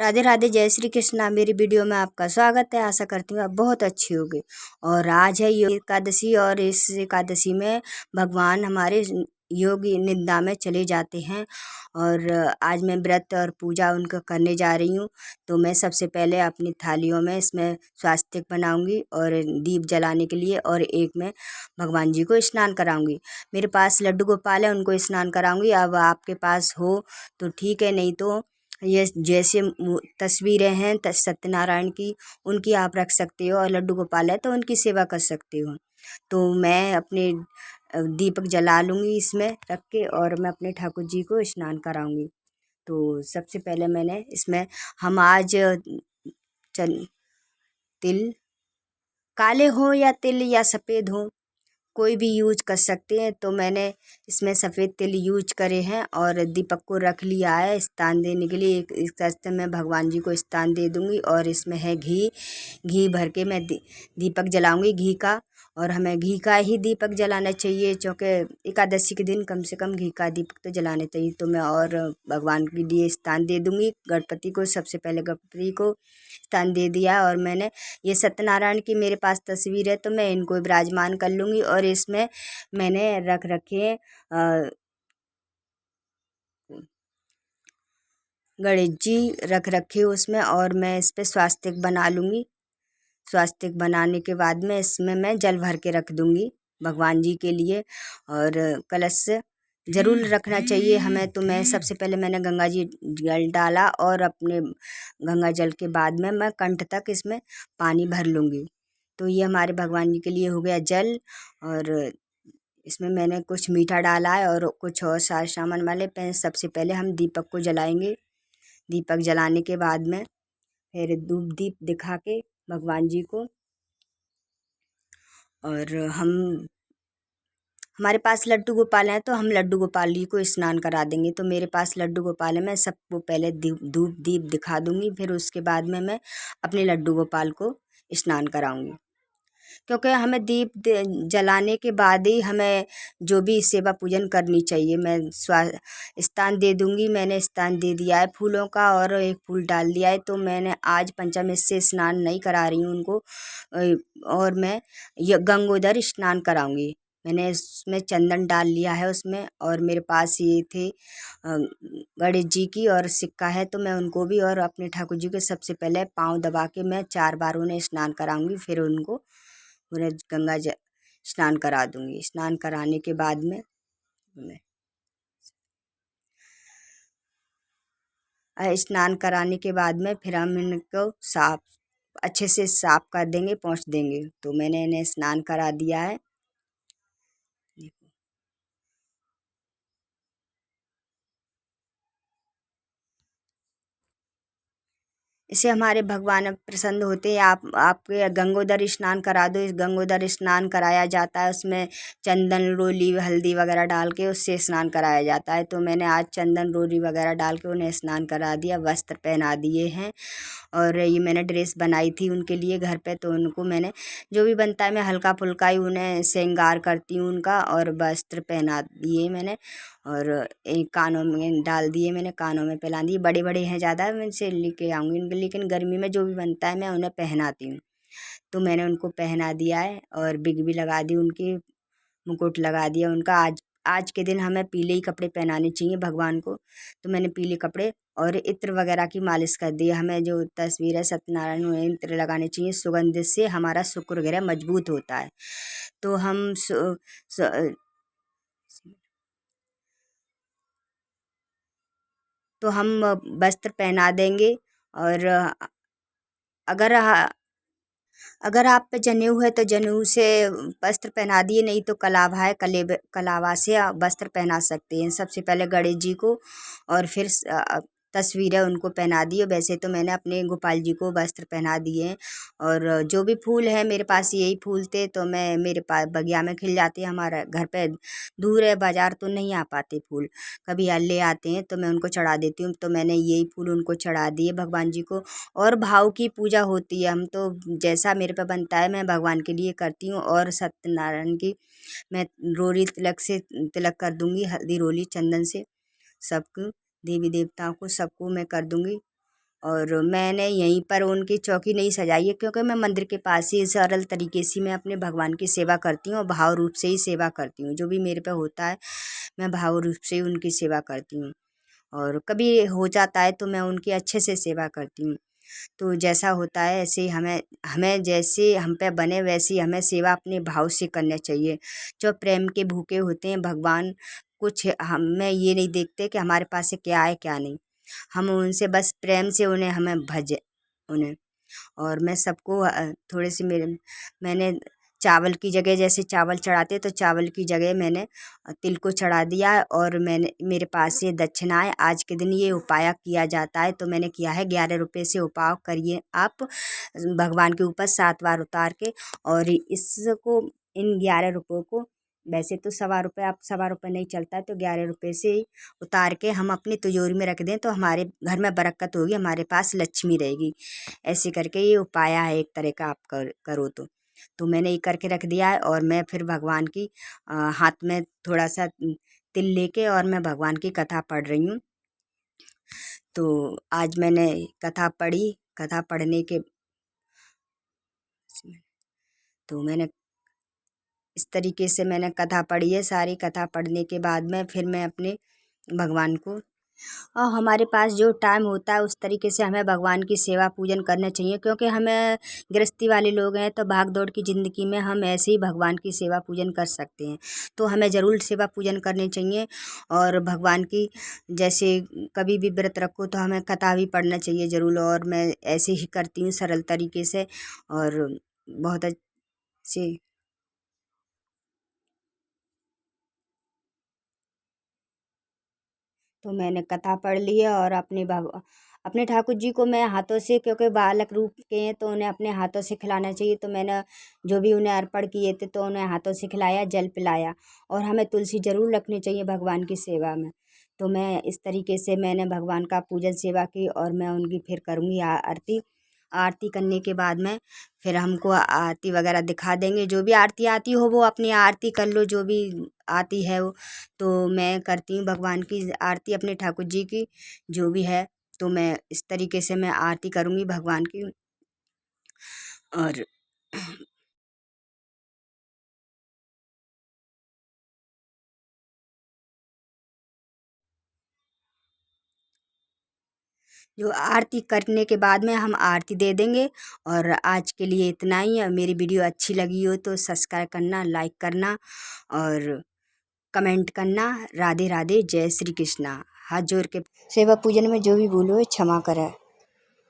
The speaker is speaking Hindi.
राधे राधे, जय श्री कृष्णा। मेरी वीडियो में आपका स्वागत है। आशा करती हूँ आप बहुत अच्छी होगी। और आज है योग एकादशी और इस एकादशी में भगवान हमारे योगी निद्रा में चले जाते हैं। और आज मैं व्रत और पूजा उनका करने जा रही हूँ। तो मैं सबसे पहले अपनी थालियों में इसमें स्वास्तिक बनाऊंगी और दीप जलाने के लिए, और एक में भगवान जी को स्नान कराऊंगी। मेरे पास लड्डू गोपाल है, उनको स्नान कराऊंगी। अब आपके पास हो तो ठीक है, नहीं तो ये जैसे तस्वीरें हैं सत्यनारायण की, उनकी आप रख सकते हो, और लड्डू गोपाल है तो उनकी सेवा कर सकते हो। तो मैं अपने दीपक जला लूँगी इसमें रख के, और मैं अपने ठाकुर जी को स्नान कराऊंगी। तो सबसे पहले मैंने इसमें, हम आज चल तिल काले हो या तिल या सफ़ेद हो, कोई भी यूज कर सकते हैं। तो मैंने इसमें सफ़ेद तिल यूज करे हैं और दीपक को रख लिया है स्थान देने के लिए। इस रास्ते में भगवान जी को स्थान दे दूंगी। और इसमें है घी। घी भर के मैं दीपक जलाऊंगी घी का। और हमें घी का ही दीपक जलाना चाहिए, क्योंकि एकादशी के दिन कम से कम घी का दीपक तो जलाना चाहिए। तो मैं और भगवान के लिए स्थान दे दूंगी। गणपति को सबसे पहले गणपति को स्थान दे दिया। और मैंने ये सत्यनारायण की मेरे पास तस्वीर है, तो मैं इनको विराजमान कर लूँगी। और इसमें मैंने रख रखे गणेश जी रख रखे उसमें, और मैं इस पर स्वास्तिक बना लूँगी। स्वास्तिक बनाने के बाद में इसमें मैं जल भर के रख दूँगी भगवान जी के लिए। और कलश ज़रूर रखना चाहिए हमें। तो मैं सबसे पहले मैंने गंगा जी जल डाला, और अपने गंगा जल के बाद में मैं कंठ तक इसमें पानी भर लूँगी। तो ये हमारे भगवान जी के लिए हो गया जल। और इसमें मैंने कुछ मीठा डाला है और कुछ और सारे सामान वाले पे। सबसे पहले हम दीपक को जलाएंगे। दीपक जलाने के बाद में फिर धूप दीप दिखा के भगवान जी को, और हमारे पास लड्डू गोपाल हैं तो हम लड्डू गोपाल जी को स्नान करा देंगे। तो मेरे पास लड्डू गोपाल है, मैं सबको पहले धूप दीप दिखा दूंगी। फिर उसके बाद में मैं अपने लड्डू गोपाल को स्नान कराऊंगी। क्योंकि हमें दीप जलाने के बाद ही हमें जो भी सेवा पूजन करनी चाहिए। मैं स्थान दे दूंगी। मैंने स्थान दे दिया है फूलों का, और एक फूल डाल दिया है। तो मैंने आज पंचामृत से स्नान नहीं करा रही हूँ उनको, और मैं गंगोदर स्नान कराऊंगी। मैंने इसमें चंदन डाल लिया है उसमें, और मेरे पास ये थे गणेश जी की और सिक्का है, तो मैं उनको भी और अपने ठाकुर जी के सबसे पहले पाँव दबा के मैं 4 बार उन्हें स्नान कराऊंगी। फिर उनको पूरे स्नान करा दूंगी। स्नान कराने के बाद में स्नान कराने के बाद में फिर हम इनको साफ अच्छे से साफ कर देंगे, पोंछ देंगे। तो मैंने इन्हें स्नान करा दिया है। इससे हमारे भगवान प्रसन्न होते हैं। आप आपके गंगोदर स्नान करा दो। इस गंगोदर स्नान कराया जाता है, उसमें चंदन रोली हल्दी वगैरह डाल के उससे स्नान कराया जाता है। तो मैंने आज चंदन रोली वगैरह डाल के उन्हें स्नान करा दिया, वस्त्र पहना दिए हैं। और ये मैंने ड्रेस बनाई थी उनके लिए घर पे, तो उनको मैंने जो भी बनता है मैं हल्का फुल्का ही उन्हें श्रृंगार करती हूँ उनका, और वस्त्र पहना दिए मैंने। और एक कानों में डाल दिए, मैंने कानों में पहना दिए। बड़े बड़े हैं ज़्यादा, मैं इनसे लेके आऊँगी इनके, लेकिन गर्मी में जो भी बनता है मैं उन्हें पहनाती हूँ। तो मैंने उनको पहना दिया है, और बिग भी लगा दी उनकी, मुकुट लगा दिया उनका। आज आज के दिन हमें पीले ही कपड़े पहनाने चाहिए भगवान को। तो मैंने पीले कपड़े और इत्र वगैरह की मालिश कर दी। हमें जो तस्वीर है सत्यनारायण उन्हें इत्र लगाने चाहिए, सुगंध से हमारा शुक्र ग्रह मजबूत होता है। तो हम तो हम वस्त्र पहना देंगे। और अगर अगर आप पे जनेऊ है तो जनेऊ से वस्त्र पहना दिए, नहीं तो कलावा है कलावा से आप वस्त्र पहना सकते हैं। सबसे पहले गणेश जी को, और फिर तस्वीर है उनको पहना दिए। वैसे तो मैंने अपने गोपाल जी को वस्त्र पहना दिए हैं। और जो भी फूल है मेरे पास यही फूल थे, तो मैं मेरे पास बगिया में खिल जाते हैं। हमारा घर पे दूर है, बाजार तो नहीं आ पाते फूल, कभी ले आते हैं तो मैं उनको चढ़ा देती हूँ। तो मैंने यही फूल उनको चढ़ा दिए भगवान जी को। और भाव की पूजा होती है, हम तो जैसा मेरे पे बनता है मैं भगवान के लिए करती हूँ। और सत्यनारायण की मैं रोली तिलक से तिलक कर दूंगी, हल्दी रोली चंदन से सबको, देवी देवताओं को सबको मैं कर दूंगी। और मैंने यहीं पर उनकी चौकी नहीं सजाई है, क्योंकि मैं मंदिर के पास ही सरल तरीके से मैं अपने भगवान की सेवा करती हूँ और भाव रूप से ही सेवा करती हूँ। जो भी मेरे पे होता है मैं भाव रूप से ही उनकी सेवा करती हूँ, और कभी हो जाता है तो मैं उनकी अच्छे से सेवा करती हूँ। तो जैसा होता है ऐसे ही हमें हमें जैसे हम पे बने वैसी हमें सेवा अपने भाव से करना चाहिए। जो प्रेम के भूखे होते हैं भगवान, कुछ हमें ये नहीं देखते कि हमारे पास से क्या है क्या नहीं। हम उनसे बस प्रेम से उन्हें हमें भजे उन्हें। और मैं सबको थोड़े से मैंने चावल की जगह, जैसे चावल चढ़ाते तो चावल की जगह मैंने तिल को चढ़ा दिया है। और मैंने मेरे पास ये दक्षिणाएँ आज के दिन ये उपाय किया जाता है, तो मैंने किया है 11 रुपये से उपाय करिए आप भगवान के ऊपर 7 बार उतार के। और इसको इन 11 रुपयों को, वैसे तो 1.25 रुपये, आप 1.25 रुपये नहीं चलता है तो 11 रुपये से ही उतार के हम अपनी तिजोरी में रख दें तो हमारे घर में बरकत होगी, हमारे पास लक्ष्मी रहेगी। ऐसे करके ये उपाय है एक तरह का, आप करो तो मैंने ये करके रख दिया है। और मैं फिर भगवान की हाथ में थोड़ा सा तिल लेके और मैं भगवान की कथा पढ़ रही हूँ। तो आज मैंने कथा पढ़ी, कथा पढ़ने के तो मैंने इस तरीके से मैंने कथा पढ़ी है। सारी कथा पढ़ने के बाद में फिर मैं अपने भगवान को, और हमारे पास जो टाइम होता है उस तरीके से हमें भगवान की सेवा पूजन करना चाहिए, क्योंकि हमें गृहस्थी वाले लोग हैं तो भाग दौड़ की ज़िंदगी में हम ऐसे ही भगवान की सेवा पूजन कर सकते हैं। तो हमें ज़रूर सेवा पूजन करनी चाहिए। और भगवान की जैसे कभी भी व्रत रखो तो हमें कथा भी पढ़ना चाहिए ज़रूर, और मैं ऐसे ही करती हूँ सरल तरीके से। और बहुत अच्छे, तो मैंने कथा पढ़ ली है। और अपने ठाकुर जी को मैं हाथों से, क्योंकि बालक रूप के हैं तो उन्हें अपने हाथों से खिलाना चाहिए, तो मैंने जो भी उन्हें अर्पण किए थे तो उन्हें हाथों से खिलाया, जल पिलाया। और हमें तुलसी ज़रूर रखनी चाहिए भगवान की सेवा में। तो मैं इस तरीके से मैंने भगवान का पूजन सेवा की, और मैं उनकी फिर करूँगी आरती। आरती करने के बाद में फिर हमको आरती वगैरह दिखा देंगे, जो भी आरती आती हो वो अपनी आरती कर लो, जो भी आती है वो। तो मैं करती हूँ भगवान की आरती, अपने ठाकुर जी की जो भी है। तो मैं इस तरीके से मैं आरती करूँगी भगवान की। और जो आरती करने के बाद में हम आरती दे देंगे। और आज के लिए इतना ही है। मेरी वीडियो अच्छी लगी हो तो सब्सक्राइब करना, लाइक करना और कमेंट करना। राधे राधे, जय श्री कृष्णा। हाथ जोड़ के सेवा पूजन में जो भी भूल हो क्षमा करें।